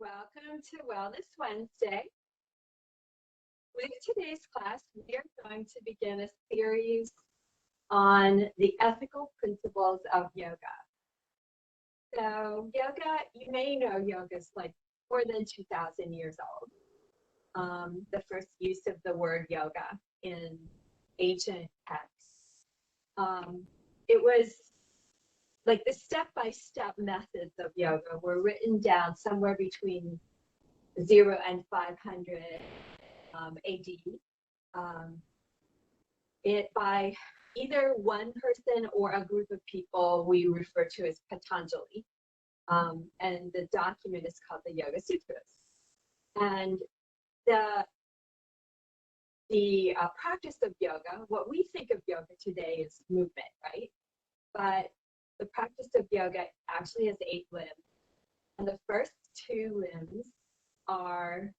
Welcome to Wellness Wednesday. With today's class, we are going to begin a series on the ethical principles of yoga. So yoga, you may know yoga is like more than 2,000 years old. The first use of the word yoga in ancient texts. It was like the step-by-step methods of yoga were written down somewhere between 0 and 500 AD. It by either one person or a group of people we refer to as Patanjali. And the document is called the Yoga Sutras. And the practice of yoga, what we think of yoga today is movement, right? But the practice of yoga actually has 8 limbs. And the first 2 limbs are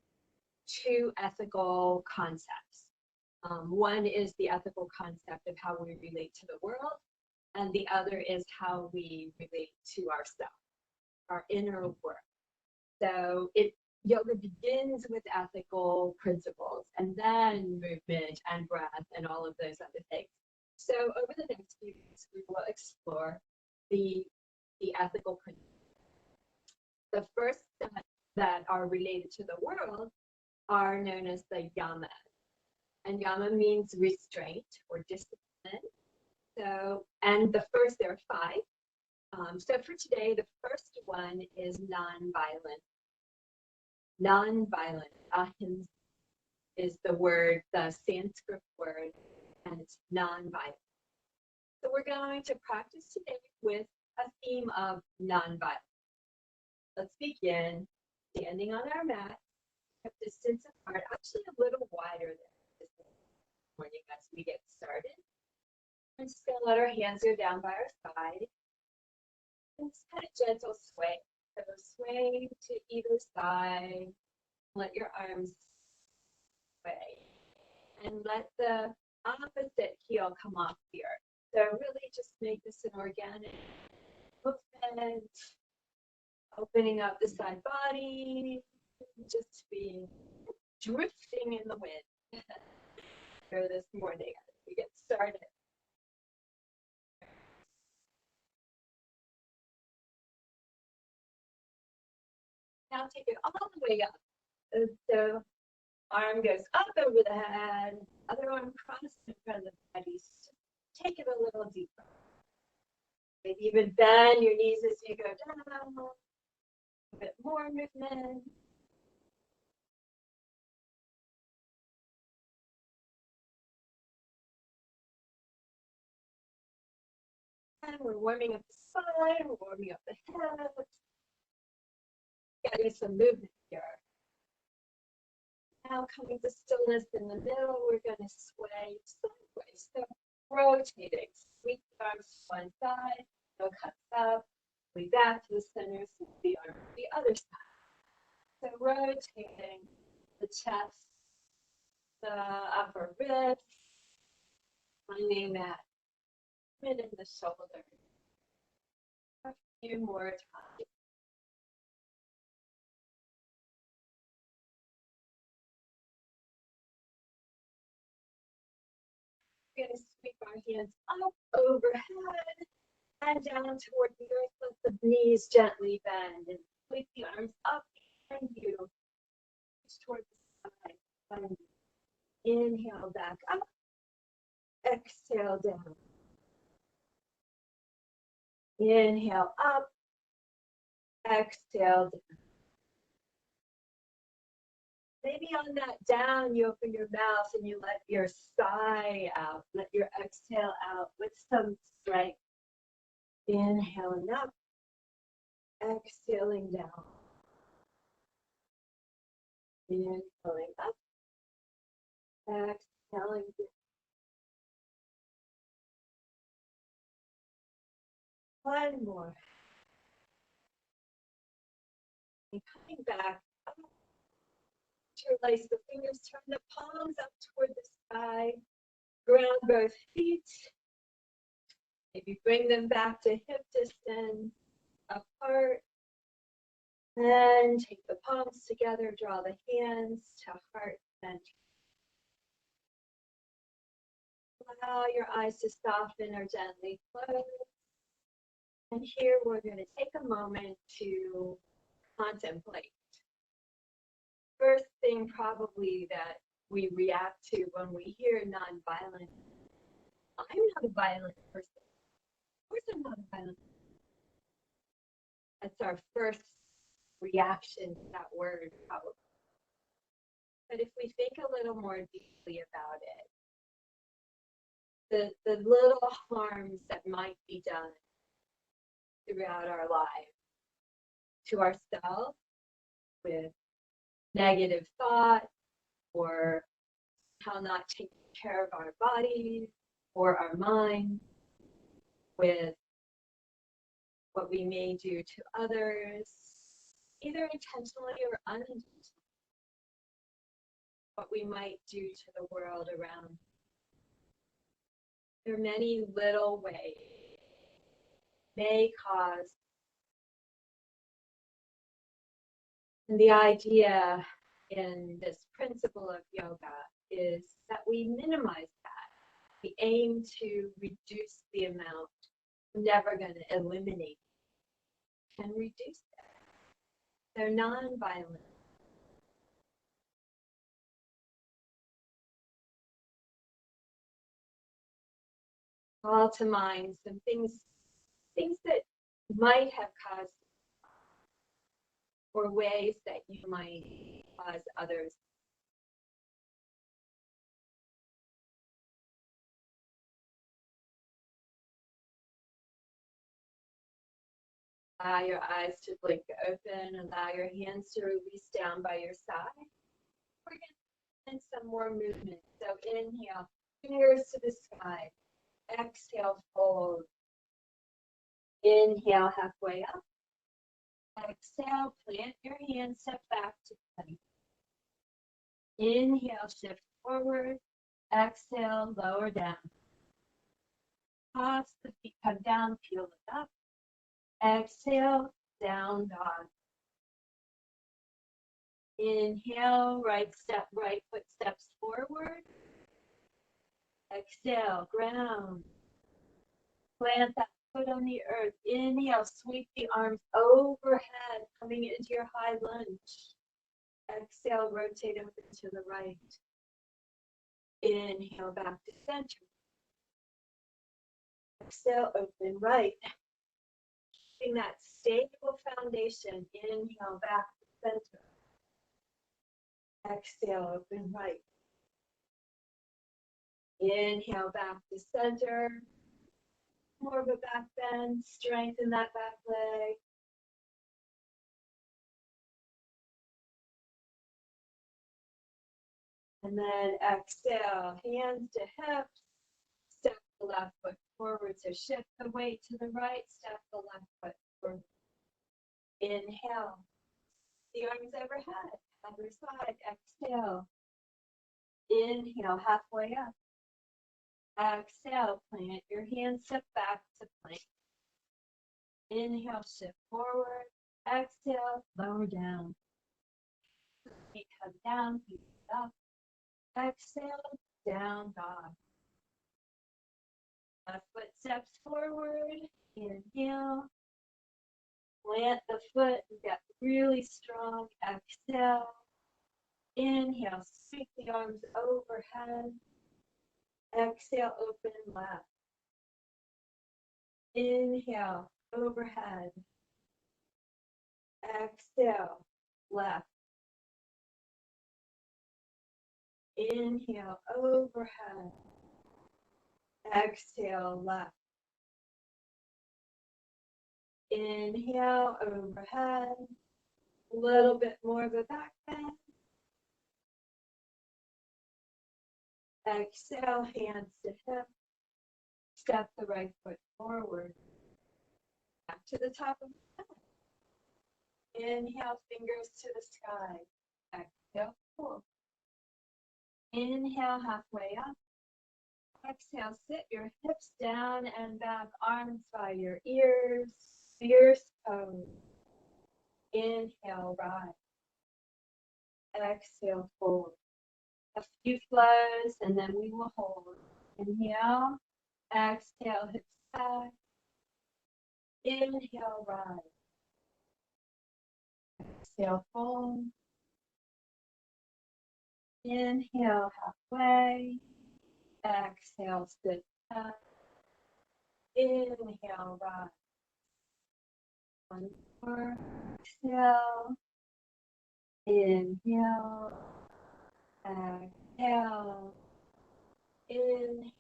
2 ethical concepts. One is the ethical concept of how we relate to the world, and the other is how we relate to ourselves, our inner work. So yoga begins with ethical principles, and then movement and breath and all of those other things. So over the next few weeks, we will explore the ethical principles. The first that are related to the world are known as the Yamas. And Yama means restraint or discipline. So, and there are 5. So for today, the first one is non-violent. Non-violent, ahimsa, is the Sanskrit word, and it's non-violent. So we're going to practice today with a theme of non-violence. Let's begin standing on our mat, a distance apart, actually a little wider than this morning as we get started. We're just going to let our hands go down by our side. And just kind of gentle sway. So sway to either side. Let your arms sway. And let the opposite heel come off here. So really just make this an organic movement. Opening up the side body, just being drifting in the wind for this morning as we get started. Now take it all the way up. So arm goes up over the head, other arm crosses in front of the body. Take it a little deeper. Maybe even bend your knees as you go down. A bit more movement. And we're warming up the spine, we're warming up the hips. Getting some movement here. Now coming to stillness in the middle, we're going to sway sideways. So rotating, sweep the arms to one side, no cuts up, way back to the center, sweep the arm to the other side. So rotating the chest, the upper ribs, finding that mid in the shoulder. A few more times. We're going to sweep our hands up overhead and down toward the earth. Let the knees gently bend and sweep the arms up behind you. Toward the side. Inhale back up. Exhale down. Inhale up. Exhale down. Maybe on that down, you open your mouth and you let your sigh out. Let your exhale out with some strength. Inhaling up. Exhaling down. Inhaling up. Exhaling down. One more. And coming back up. Interlace the fingers, turn the palms up toward the sky. Ground both feet. Maybe bring them back to hip distance, apart. And take the palms together, draw the hands to heart center. Allow your eyes to soften or gently close. And here we're going to take a moment to contemplate. First thing probably that we react to when we hear nonviolent. I'm not a violent person. Of course I'm not a violent person. That's our first reaction to that word, probably. But if we think a little more deeply about it, the little harms that might be done throughout our lives to ourselves with negative thought or how not taking care of our bodies or our mind, with what we may do to others, either intentionally or unintentionally, what we might do to the world around. There are many little ways may cause. And the idea in this principle of yoga is that we minimize that. We aim to reduce the amount. We're never going to eliminate it. And reduce it. They're non-violent. Call to mind some things that might have caused, or ways that you might cause others. Allow your eyes to blink open. Allow your hands to release down by your side. We're going to do some more movement. So inhale, fingers to the sky. Exhale, fold. Inhale, halfway up. Exhale, plant your hands, step back to plank. Inhale, shift forward. Exhale, lower down. Toss the feet, come down, peel it up. Exhale, down dog. Inhale, right foot steps forward. Exhale, ground. Plant that foot on the earth. Inhale, sweep the arms overhead, coming into your high lunge. Exhale, rotate over to the right. Inhale, back to center. Exhale, open right. Keeping that stable foundation. Inhale, back to center. Exhale, open right. Inhale, back to center. More of a back bend. Strengthen that back leg. And then exhale, hands to hips. Step the left foot forward. So shift the weight to the right. Step the left foot forward. Inhale. The arms overhead. Other side. Exhale. Inhale, halfway up. Exhale, plant your hands, step back to plank. Inhale, shift forward. Exhale, lower down. Feet come down, feet up. Exhale, down dog. Left foot steps forward. Inhale. Plant the foot and get really strong. Exhale. Inhale, sweep the arms overhead. Exhale, open left. Inhale, overhead. Exhale, left. Inhale, overhead. Exhale, left. Inhale, overhead. A little bit more of a back bend. Exhale, hands to hip. Step the right foot forward. Back to the top of the head. Inhale, fingers to the sky. Exhale, pull. Inhale, halfway up. Exhale, sit your hips down and back, arms by your ears. Fierce pose. Inhale, rise. Exhale, fold. A few flows, and then we will hold. Inhale, exhale, hips back. Inhale, rise. Exhale, fold. Inhale, halfway. Exhale, sit up. Inhale, rise. One more. Exhale. Inhale. Exhale. Inhale.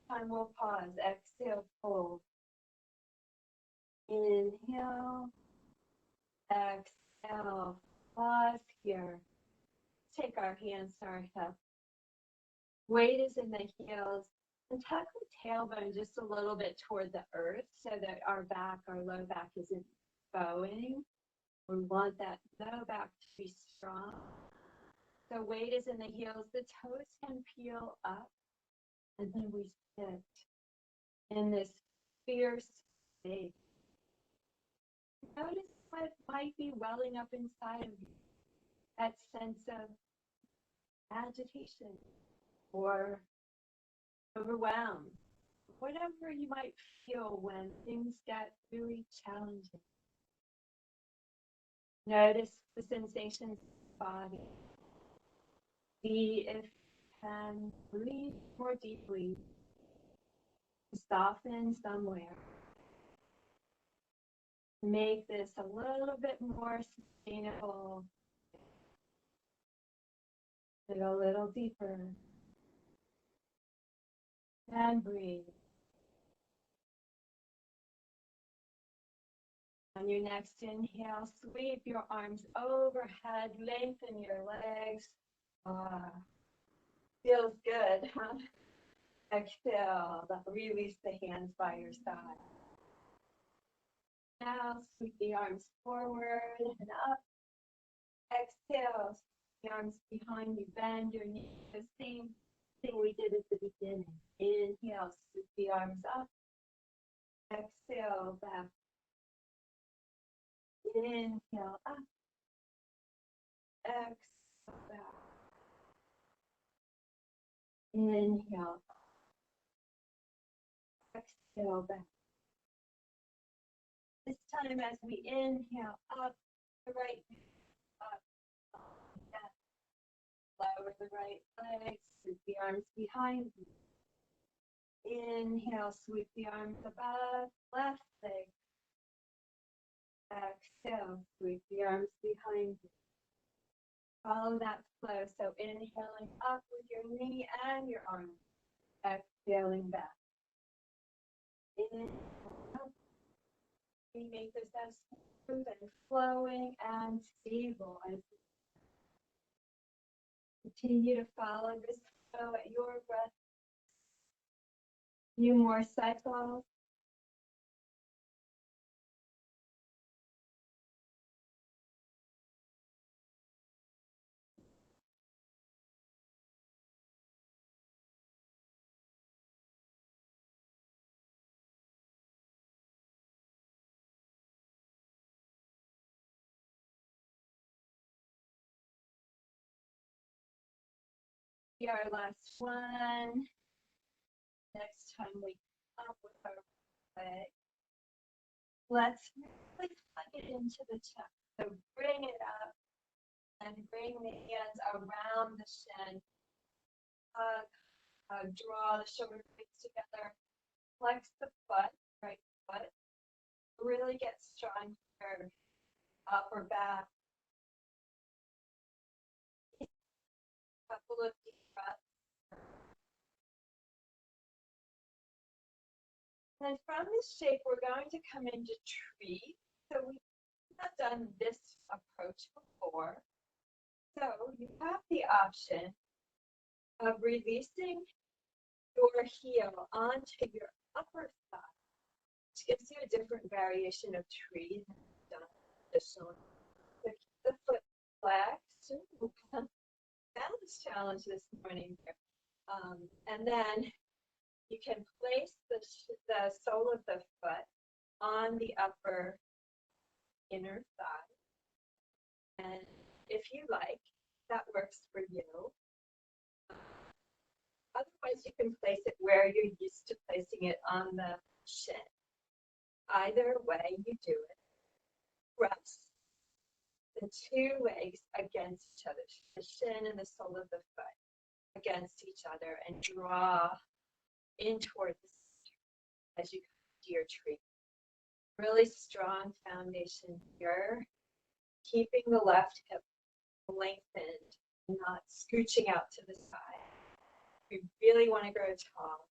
Time will pause. Exhale, fold. Inhale. Exhale. Pause here. Take our hands to our hips. Weight is in the heels. And tuck the tailbone just a little bit toward the earth so that our back, our low back isn't bowing. We want that low back to be strong. So weight is in the heels. The toes can peel up. And then we sit in this fierce state. Notice what might be welling up inside of you. That sense of agitation or overwhelmed. Whatever you might feel when things get really challenging. Notice the sensations in the body. See if you can breathe more deeply. Soften somewhere. Make this a little bit more sustainable. Get a little deeper. And breathe. On your next inhale, sweep your arms overhead, lengthen your legs. Feels good, huh? Exhale, release the hands by your side. Now sweep the arms forward and up. Exhale, sweep the arms behind you, bend your knees. The same thing we did at the beginning. Inhale, sweep the arms up. Exhale, back. Inhale, up. Exhale, back. Inhale, exhale, back. This time as we inhale up, the right up, lower the right leg, sweep the arms behind you. Inhale, sweep the arms above, left leg. Exhale, sweep the arms behind you. Follow that flow. So inhaling up with your knee and your arm. Exhaling back. Inhale up. We make this as smooth and flowing and stable. Continue to follow this flow at your breath. Few more cycles. Our last one. Next time we come up with our leg, let's really plug it into the chest. So bring it up and bring the hands around the shin. Draw the shoulder blades together. Flex the foot, right foot. Really get strong here, upper back. A couple of deep breaths. And from this shape, we're going to come into tree. So we've not done this approach before. So you have the option of releasing your heel onto your upper thigh, which gives you a different variation of tree than we've done traditionally. So keep the foot flexed. Balance challenge this morning here. And then you can place the sole of the foot on the upper inner thigh. And if you like, that works for you. Otherwise, you can place it where you're used to placing it on the shin. Either way you do it, press the two legs against each other, the shin and the sole of the foot against each other, and draw in toward the center as you come to your tree. Really strong foundation here, keeping the left hip lengthened, not scooching out to the side. You really want to grow tall.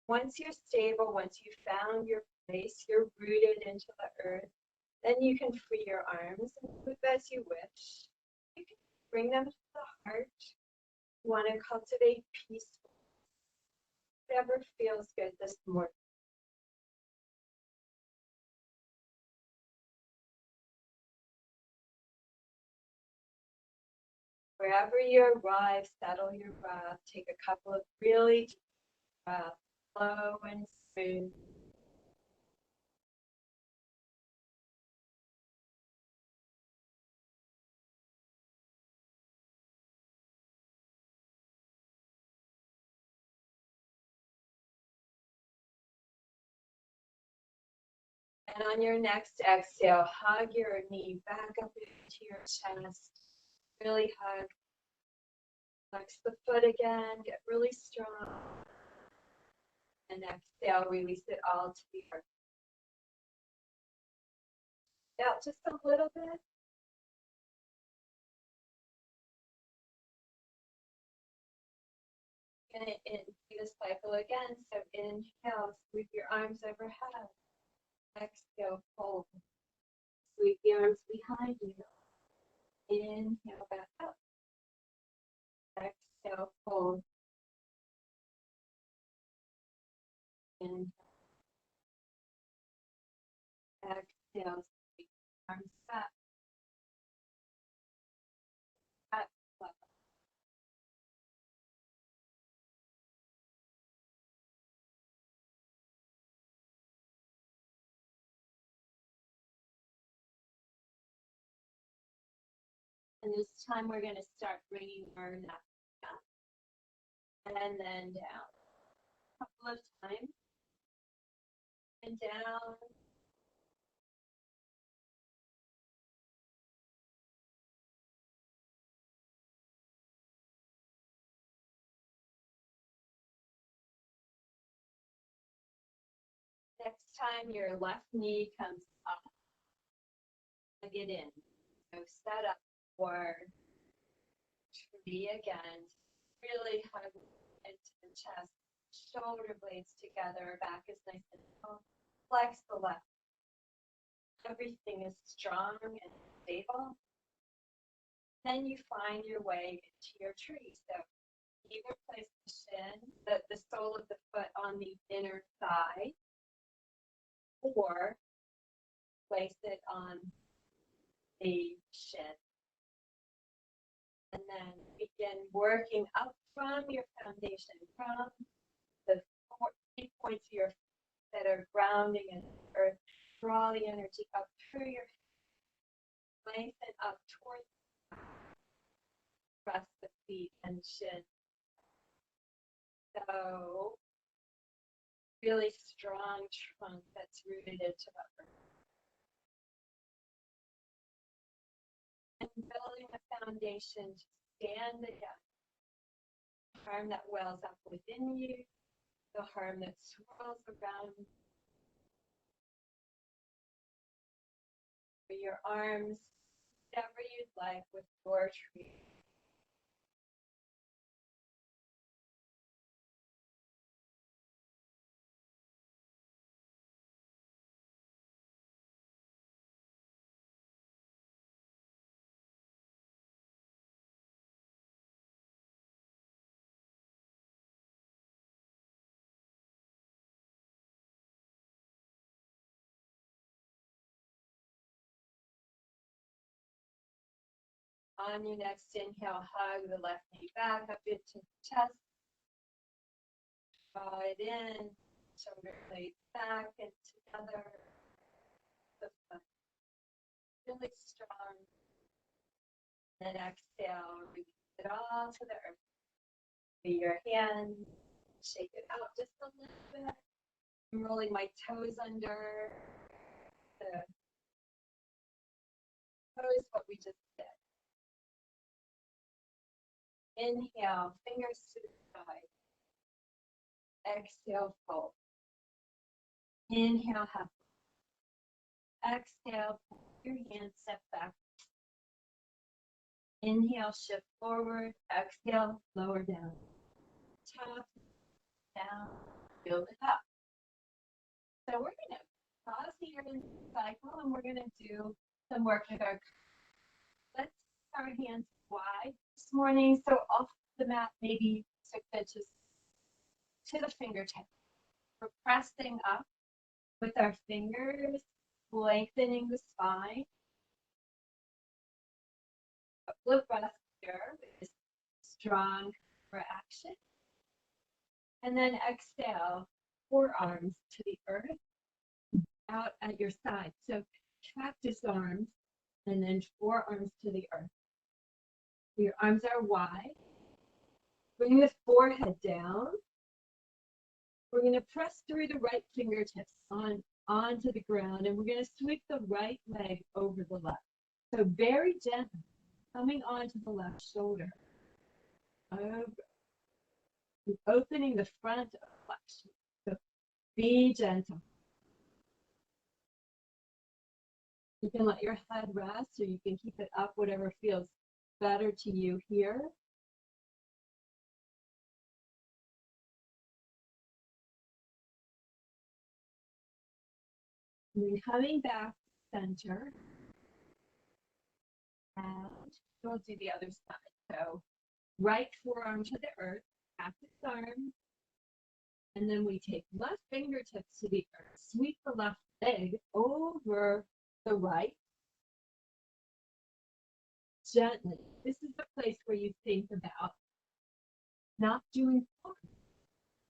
Once you're stable, once you've found your place, you're rooted into the earth, then you can free your arms and move as you wish. You can bring them to the heart. You want to cultivate peaceful, whatever feels good this morning. Wherever you arrive, settle your breath. Take a couple of really deep breaths, slow and smooth. And on your next exhale, hug your knee back up into your chest. Really hug. Flex the foot again. Get really strong. And exhale, release it all to the earth. Out just a little bit. And do the cycle again. So inhale, sweep your arms overhead. Exhale, fold. Sweep the arms behind you. Inhale, back up. Exhale, fold. Inhale. Exhale, sweep arms back. Back, up. And this time we're going to start bringing our neck up and then down. A couple of times. And down. Next time your left knee comes up. Plug it in. So set up for tree again. Really hug into the chest. Shoulder blades together. Back is nice and tall. Flex the left. Everything is strong and stable. Then you find your way into your tree. So either place the shin, the sole of the foot on the inner thigh, or place it on the shin. And then begin working up from your foundation, from the 3 points of your feet that are grounding in the earth. Draw the energy up through your feet, lengthen up towards the back. Press the feet and shin. So, really strong trunk that's rooted into the earth. And building a foundation to stand again. The harm that wells up within you, the harm that swirls around your arms, whatever you'd like with your tree. On your next inhale, hug the left knee back up into the chest. Draw it in, shoulder blades back and together. really strong. Then exhale, release it all to the earth. With your hands, shake it out just a little bit. I'm rolling my toes under the toes, what we just did. Inhale, fingers to the side. Exhale, fold. Inhale, half. Exhale, pull your hands, step back. Inhale, shift forward. Exhale, lower down. Top, down, build it up. So we're going to pause here in the cycle and we're going to do some work with our. Let's our hands wide this morning. So off the mat, maybe 6 inches to the fingertips. We're pressing up with our fingers, lengthening the spine. A flip breath here is strong for action. And then exhale, forearms to the earth, out at your side. So cactus arms, and then forearms to the earth. Your arms are wide. Bring the forehead down. We're going to press through the right fingertips onto the ground, and we're going to sweep the right leg over the left. So very gently, coming onto the left shoulder. Over. Opening the front of flexion. So be gentle. You can let your head rest, or you can keep it up, whatever feels better to you here. And then coming back to center. And we'll do the other side. So right forearm to the earth, cactus arm. And then we take left fingertips to the earth. Sweep the left leg over the right. Gently. This is the place where you think about not doing harm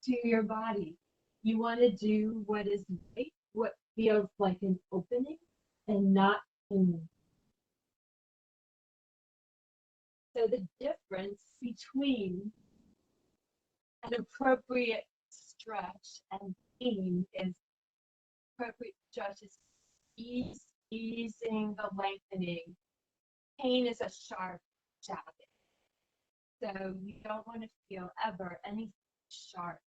to your body. You want to do what is right, what feels like an opening, and not in. So the difference between an appropriate stretch and pain is appropriate stretch is easing the lengthening. Pain is a sharp jagged. So you don't want to feel ever anything sharp,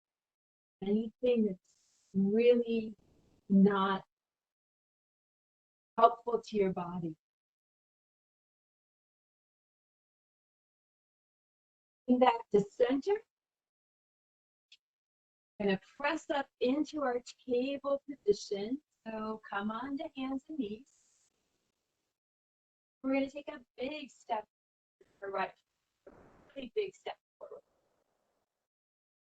anything that's really not helpful to your body. Back to center. Going to press up into our table position. So come on to hands and knees. We're going to take a big step right, really big step forward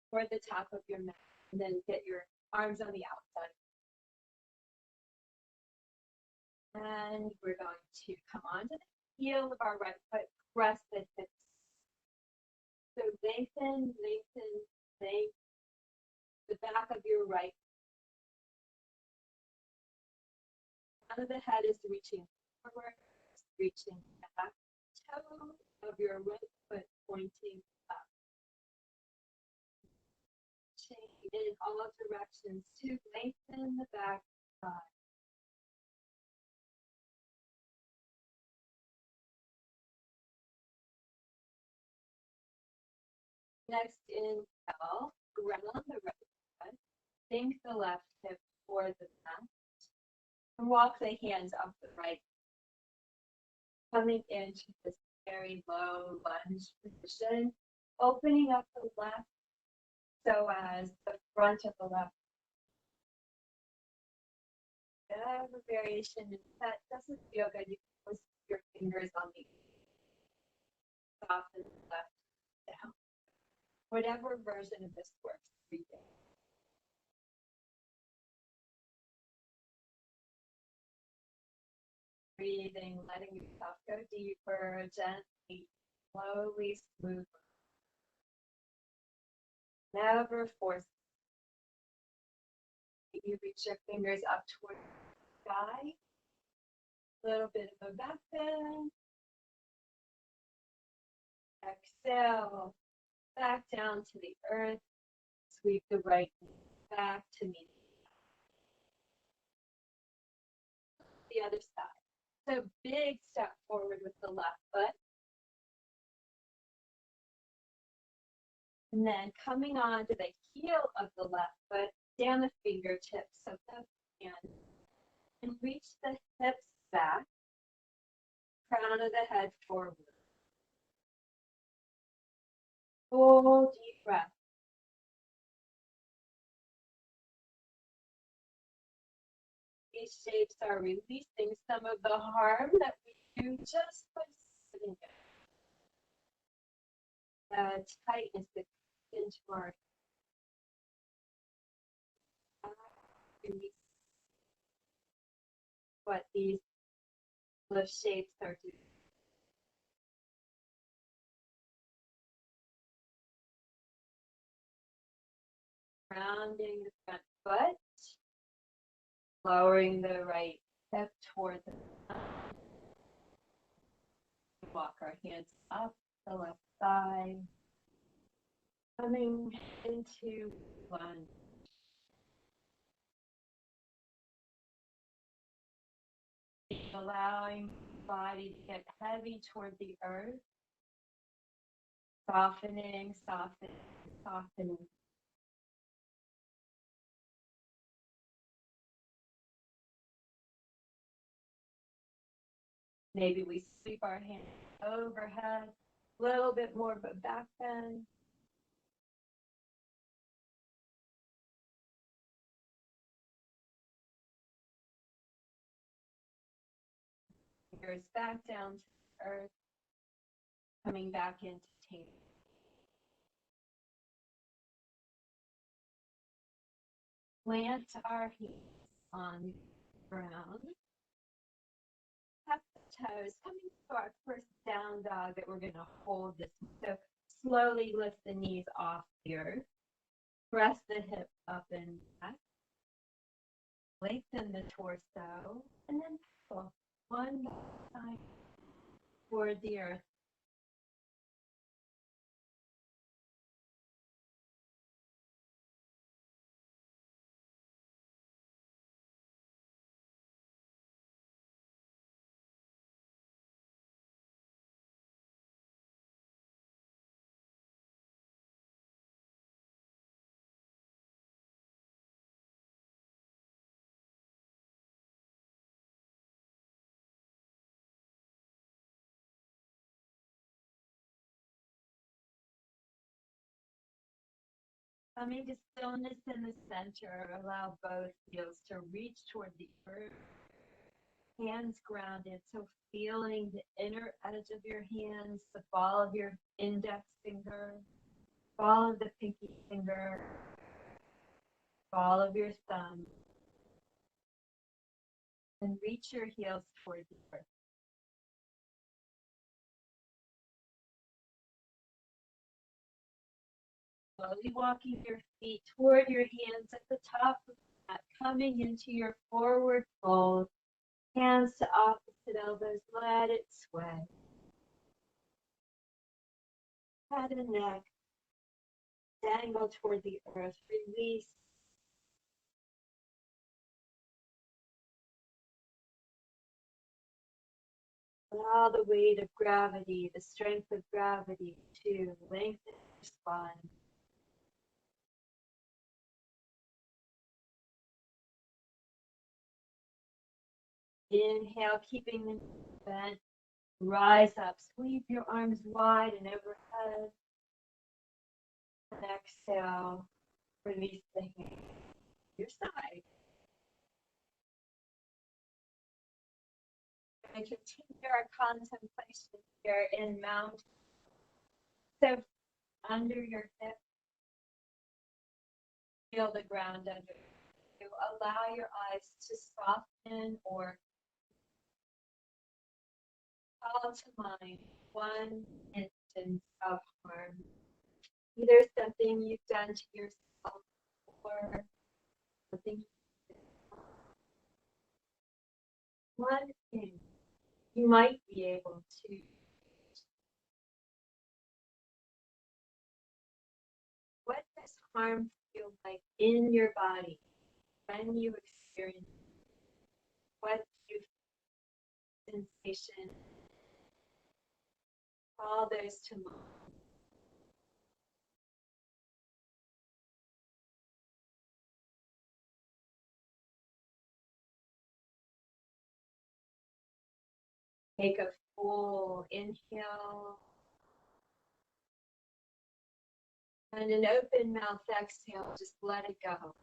toward the top of your mat, and then get your arms on the outside. And we're going to come onto the heel of our right foot, press the hips. So lengthen, lengthen, lengthen the back of your right. Front of the head is reaching forward, reaching back. Toe of your right foot pointing up. Change in all directions to lengthen the back side. Next, inhale, ground the right foot, sink the left hip toward the mat, and walk the hands up the right. Coming into this very low lunge position, opening up the left so as the front of the left. Whatever variation that doesn't feel good, you can place your fingers on the soften the left down. Whatever version of this works for you. Breathing, letting yourself go deeper, gently, slowly, smoothly. Never force. You reach your fingers up toward the sky. Little bit of a back bend. Exhale, back down to the earth. Sweep the right knee back to meet the other side. So big step forward with the left foot. And then coming on to the heel of the left foot, down the fingertips of the hand, and reach the hips back, crown of the head forward. Full deep breath. These shapes are releasing some of the harm that we do just by sitting there. Tightness that comes into our what these lift shapes are doing. Rounding the front foot, lowering the right hip toward the front. Walk our hands up the left side, coming into lunge. Allowing the body to get heavy toward the earth, softening, softening, softening. Maybe we sweep our hands overhead, a little bit more of a back bend. Fingers back down to the earth, coming back into table. Plant our feet on the ground. Tap the toes, coming to our first down dog that we're going to hold this. So slowly lift the knees off the earth. Press the hips up and back. Lengthen the torso, and then pull one side toward the earth. Coming to stillness in the center, allow both heels to reach toward the earth. Hands grounded, so feeling the inner edge of your hands, the ball of your index finger, ball of the pinky finger, ball of your thumb, and reach your heels toward the earth. Slowly walking your feet toward your hands at the top of the mat, coming into your forward fold. Hands to opposite elbows, let it sway. Head and neck, dangle toward the earth, release. Allow the weight of gravity, the strength of gravity to lengthen your spine. Inhale, keeping the knees bent. Rise up, sweep your arms wide and overhead. And exhale, release the hands to your side. And continue our contemplation here in mountain. So under your hip, feel the ground under you. Allow your eyes to soften or call to mind one instance of harm. Either something you've done to yourself or something. One thing you might be able to what does harm feel like in your body when you experience what you sensation, all those to mind. Take a full inhale and an open mouth exhale. Just let it go.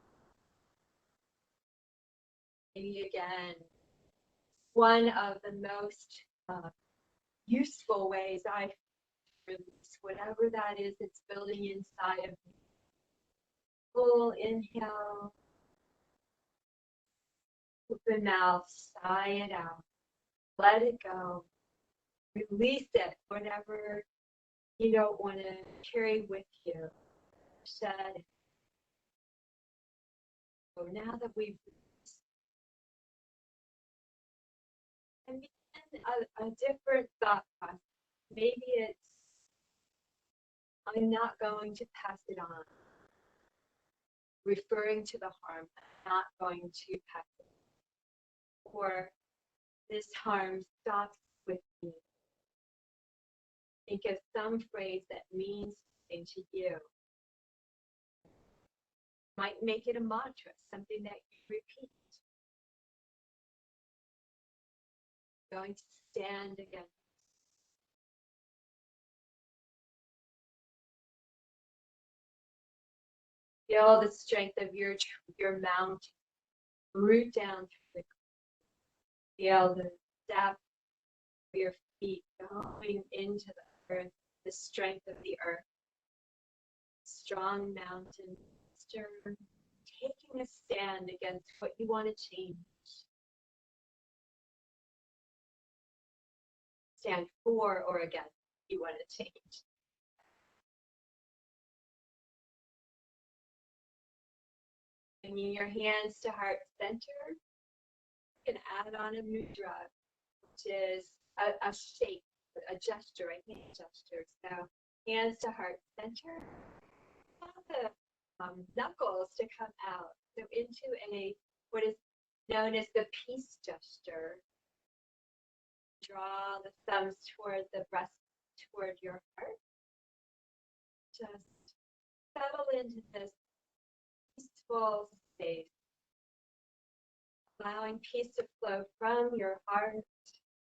Maybe again, one of the most useful ways I release whatever that is that's building inside of me. Full inhale, open mouth, sigh it out. Let it go. Release it, whatever you don't want to carry with you. Shed it. So now that we've and begin a different thought process. Maybe it's I'm not going to pass it on. Referring to the harm, I'm not going to pass it on. Or this harm stops with me. Think of some phrase that means something to you. Might make it a mantra, something that you repeat. Going to stand again. Feel the strength of your mountain. Root down through the ground. Feel the depth of your feet going into the earth, the strength of the earth. Strong mountain, taking a stand against what you want to change. Stand for or against what you want to change. Bringing your hands to heart center. You can add on a mudra, which is a shape, a gesture, a hand gesture. So hands to heart center. Allow the knuckles to come out. So into what is known as the peace gesture. Draw the thumbs toward the breast, toward your heart. Just settle into this peaceful space. Allowing peace to flow from your heart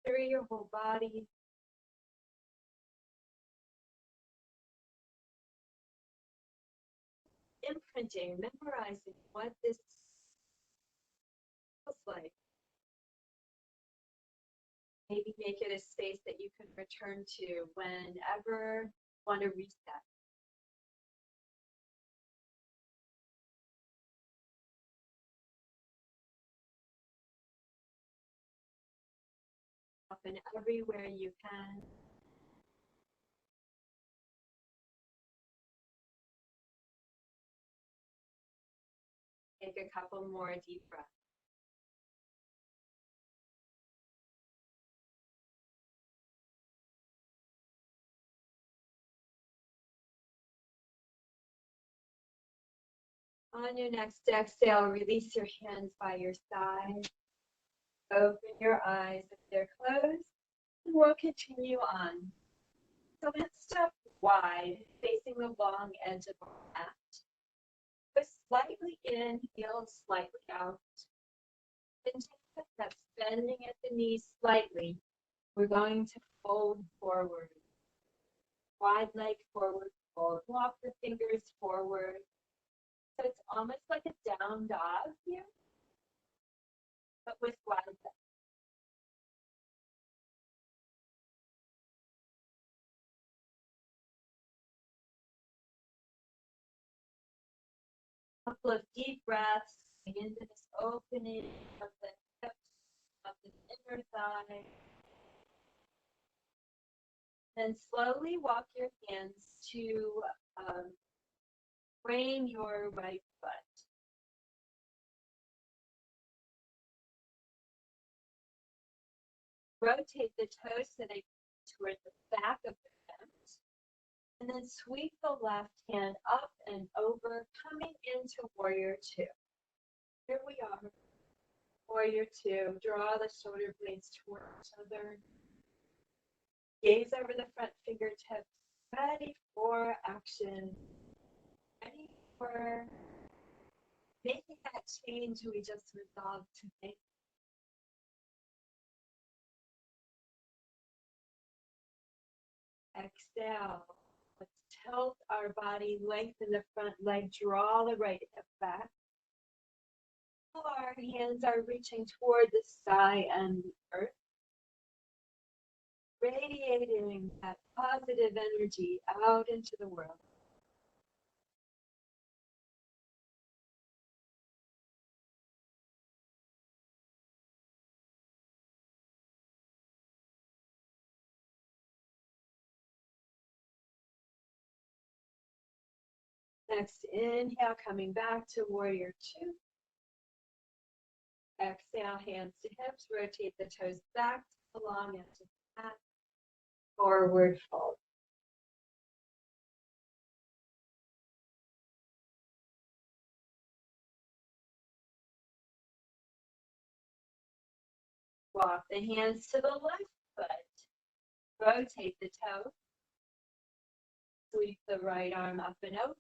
through your whole body. Imprinting, memorizing what this feels like. Maybe make it a space that you can return to whenever you want to reset. Often everywhere you can. Take a couple more deep breaths. On your next exhale, release your hands by your side. Open your eyes if they're closed, and we'll continue on. So let's step wide, facing the long edge of our mat. Push slightly in, heels slightly out. And take a step, bending at the knees slightly. We're going to fold forward. Wide leg forward, fold. Walk the fingers forward. So it's almost like a down dog here, but with wide leg. Couple of deep breaths into this opening of the hips, of the inner thigh. Then slowly walk your hands to frame your right foot. We're Rotate the toes so they toward the back of the foot. And then sweep the left hand up and over, coming into warrior two. Here we are. Warrior two. Draw the shoulder blades toward each other. Gaze over the front fingertips. Ready for action. Ready for making that change we just resolved to make. Exhale. Let's tilt our body, lengthen the front leg, draw the right hip back. Our hands are reaching toward the sky and the earth, radiating that positive energy out into the world. Next, inhale, coming back to warrior two. Exhale, hands to hips, rotate the toes back to the long edge of the mat. Forward fold. Walk the hands to the left foot. Rotate the toe. Sweep the right arm up and over.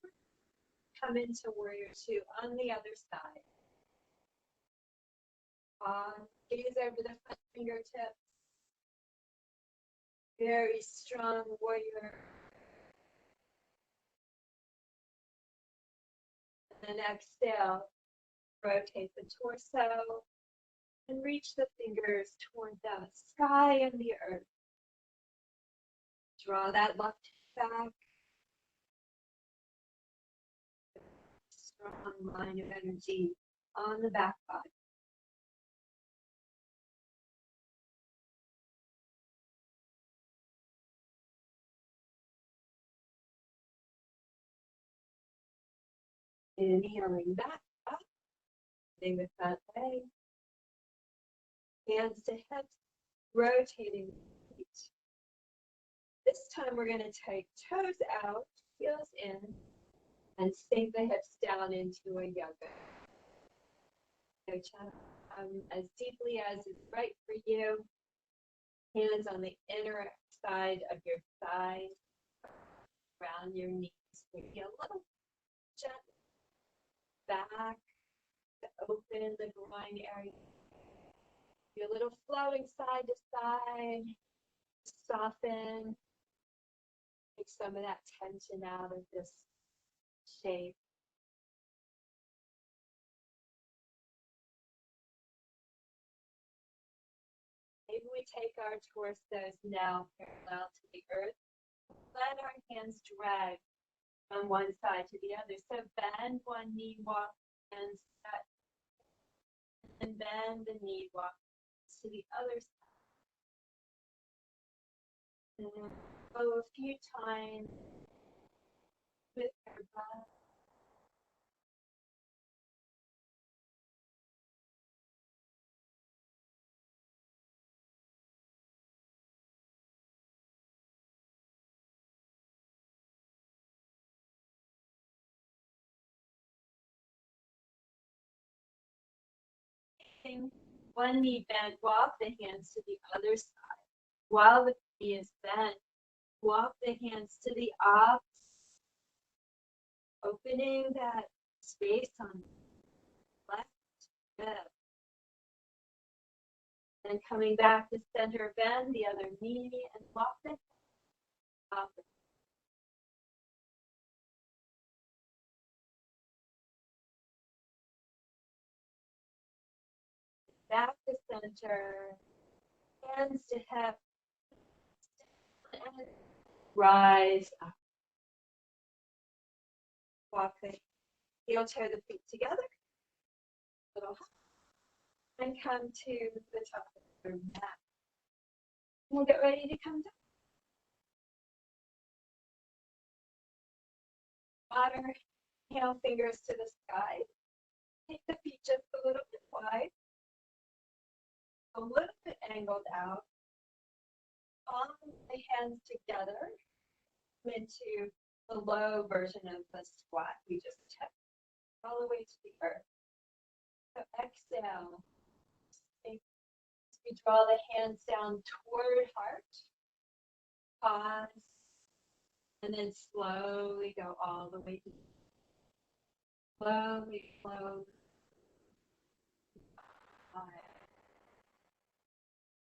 Come into warrior two on the other side. Gaze over the front fingertips. Very strong warrior. And then exhale. Rotate the torso. And reach the fingers toward the sky and the earth. Draw that left back. Strong line of energy on the back body. Inhaling back up. Stay with that leg. Hands to hips, rotating the feet. This time we're going to take toes out, heels in, and sink the hips down into a yoga. So as deeply as is right for you. Hands on the inner side of your thighs, around your knees. Maybe a little gently back to open the groin area. Be a little flowing side to side. Soften. Take some of that tension out of this shape. Maybe we take our torsos now parallel to the earth. Let our hands drag from one side to the other. So bend one knee, walk and set. And bend the knee, walk to the other side. And then go a few times with your breath. One knee bent, walk the hands to the other side. While the knee is bent, walk the hands to the opposite. Opening that space on the left hip. And coming back to center, bend the other knee and walk the opposite. Back to center, hands to hip, and rise up. Walk the heel toe the feet together, little hop, and come to the top of your mat. We'll get ready to come down. Water, heel fingers to the sky. Take the feet just a little bit wide, a little bit angled out. palm the hands together into the low version of the squat we just took, all the way to the earth. So exhale. We draw the hands down toward heart. Pause. And then slowly go all the way to slowly.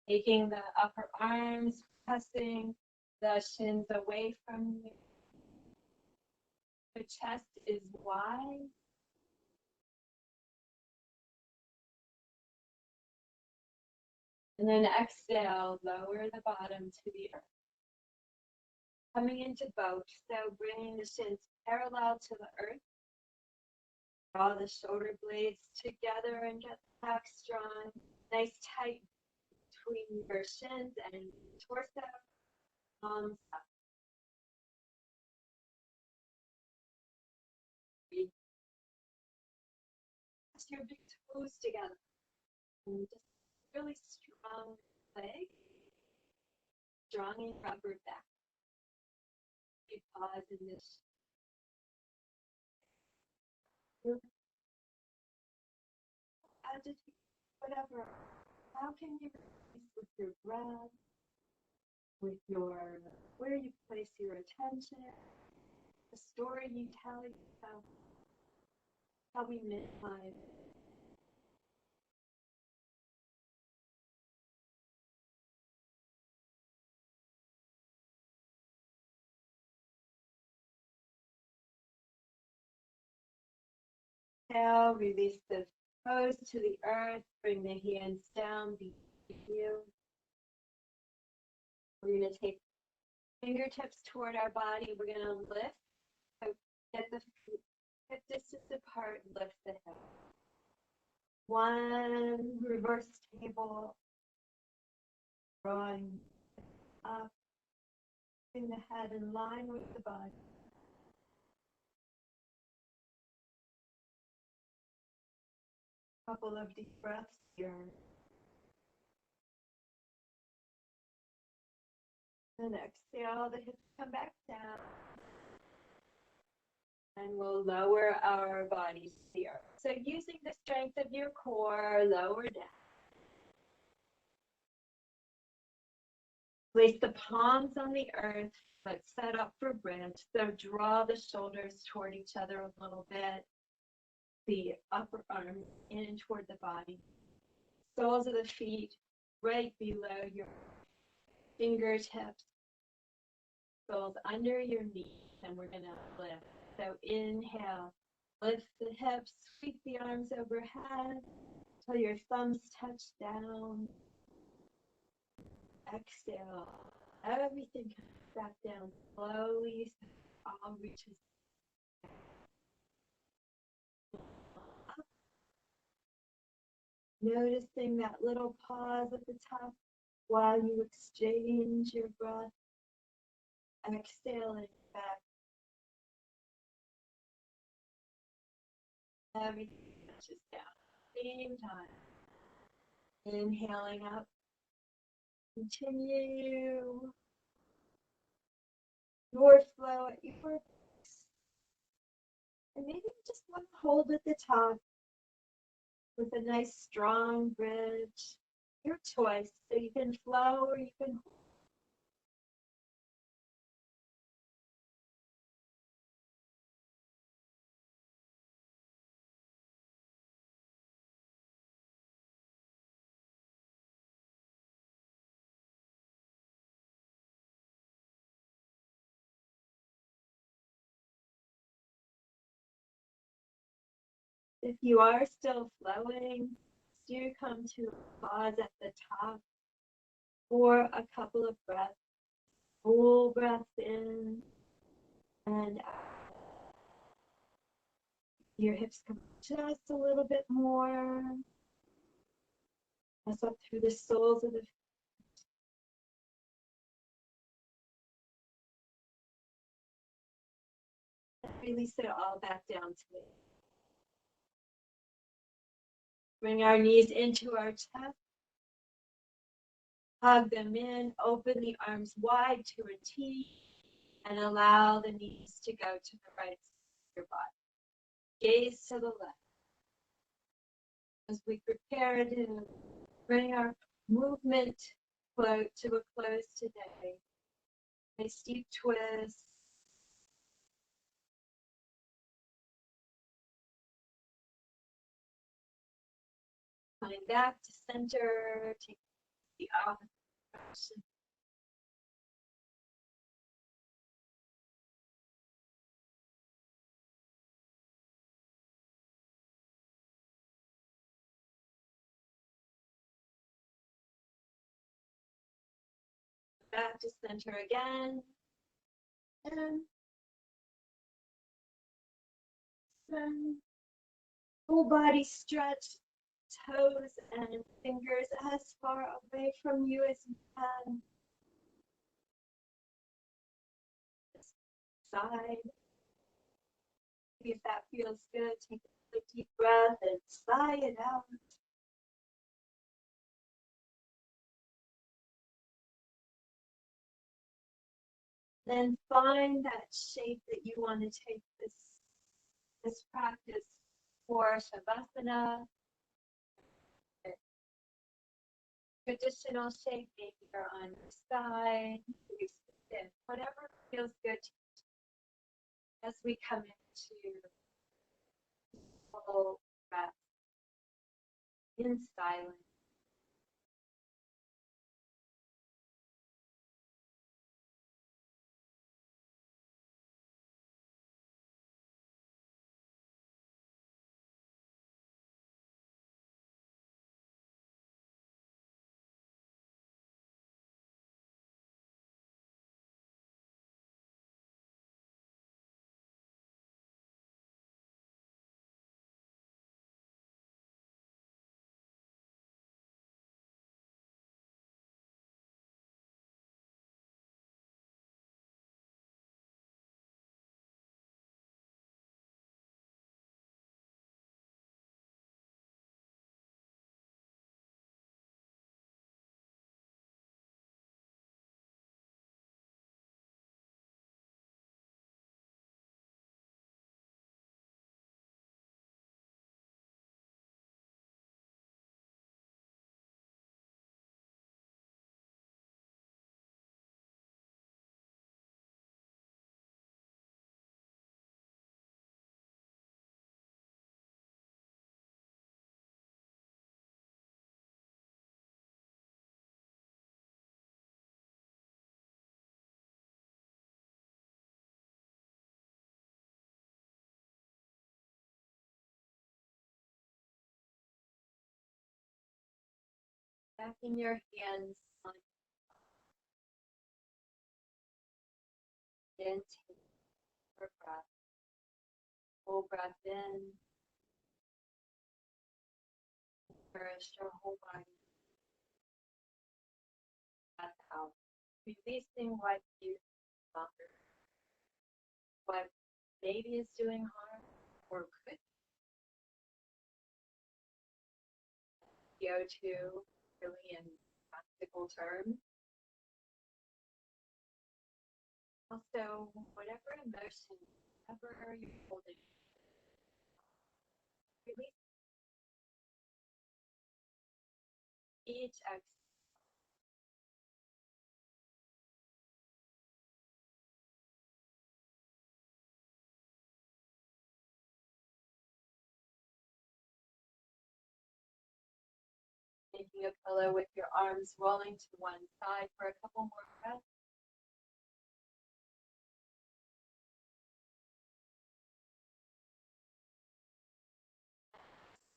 Taking the upper arms, pressing the shins away from you. The chest is wide. And then exhale, lower the bottom to the earth. Coming into boat, so bringing the shins parallel to the earth. Draw the shoulder blades together and get the back strong. Nice tight between your shins and torso. Palms up. Press your big toes together. And just really strong leg. Strong and rubber back. You pause in this. Agitated, whatever. How can you release with your breath, with your where you place your attention, the story you tell yourself, how we minimize it. Exhale, release the toes to the earth, bring the hands down behind you. We're going to take fingertips toward our body. We're going to lift. So get the feet hip distance apart, lift the hip. One reverse table, drawing up, bring the head in line with the body. Couple of deep breaths here. And exhale, the hips come back down. And we'll lower our bodies here. So using the strength of your core, lower down. Place the palms on the earth, but set up for bridge. So draw the shoulders toward each other a little bit. The upper arms in toward the body. Soles of the feet right below your fingertips. Soles under your knees, and we're going to lift. So inhale, lift the hips, sweep the arms overhead till your thumbs touch down. Exhale, everything comes back down slowly, so all reaches up. Noticing that little pause at the top while you exchange your breath. Exhaling back. Everything touches down. Same time. Inhaling up. Continue your flow at your pace. And maybe just one hold at the top with a nice strong bridge. Your choice. So you can flow or you can hold. If you are still flowing, do come to a pause at the top for a couple of breaths. Full breath in and out. Your hips come just a little bit more. Press up through the soles of the feet. Release it all back down to it. Bring our knees into our chest. Hug them in, open the arms wide to a T, and allow the knees to go to the right side of your body. Gaze to the left. As we prepare to bring our movement to a close today, a steep twist. Coming back to center, take the opposite direction. Back to center again. And full body stretch, toes and fingers as far away from you as you can. Side. If that feels good, take a deep breath and sigh it out. Then find that shape that you want to take this practice for Shavasana. Traditional shape, maybe you're on your side, whatever feels good to you as we come into full breath in silence. Backing your hands on and take your breath. Full breath in. Nourish your whole body. Breath out. Releasing what you suffer. What maybe is doing harm or could go to really in practical terms. Also, whatever emotion, whatever you're holding, release each exhale. Making a pillow with your arms rolling to one side for a couple more breaths.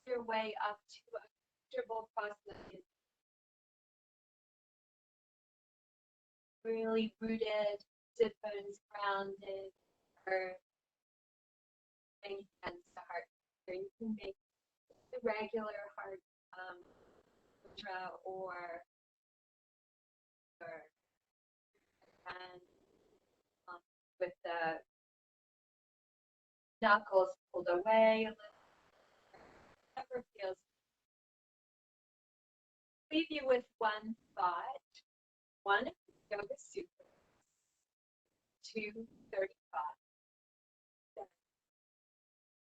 Your way up to a comfortable cross-legged, really rooted, sit bones grounded, or bring hands to heart. So you can make the regular heart mantra or and with the knuckles pulled away a little, whatever feels. Leave you with one thought. one of the Yoga Sutras, 235, says,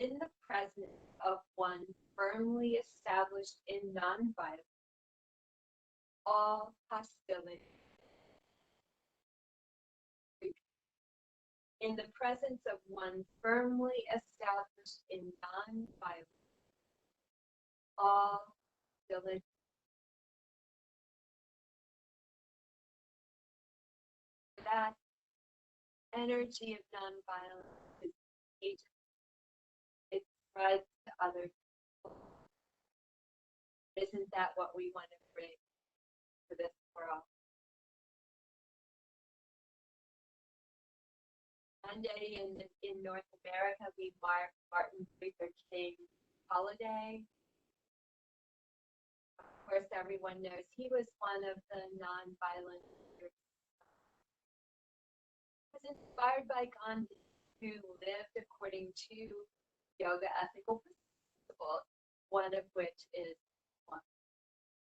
in the presence of one firmly established in nonviolence, all hostility. In the presence of one firmly established in nonviolence, all hostility. That energy of nonviolence is agent. It spreads to other people. Isn't that what we want to bring to this world? Monday in North America, we mark Martin Luther King holiday. Of course, everyone knows he was one of the nonviolent leaders. He was inspired by Gandhi, who lived according to yoga ethical principles, one of which is one.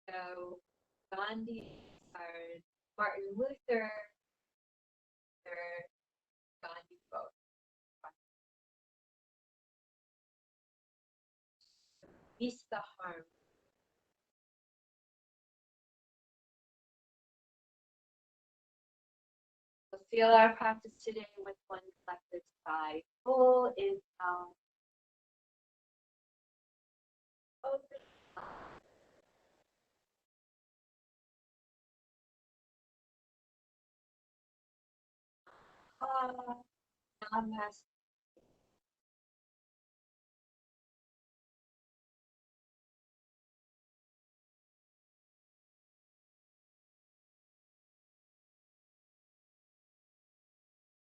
So Gandhi inspired Martin Luther, Gandhi both. Release the harm. We'll seal our practice today with one collective sigh. Full inhale. Open. Namaste.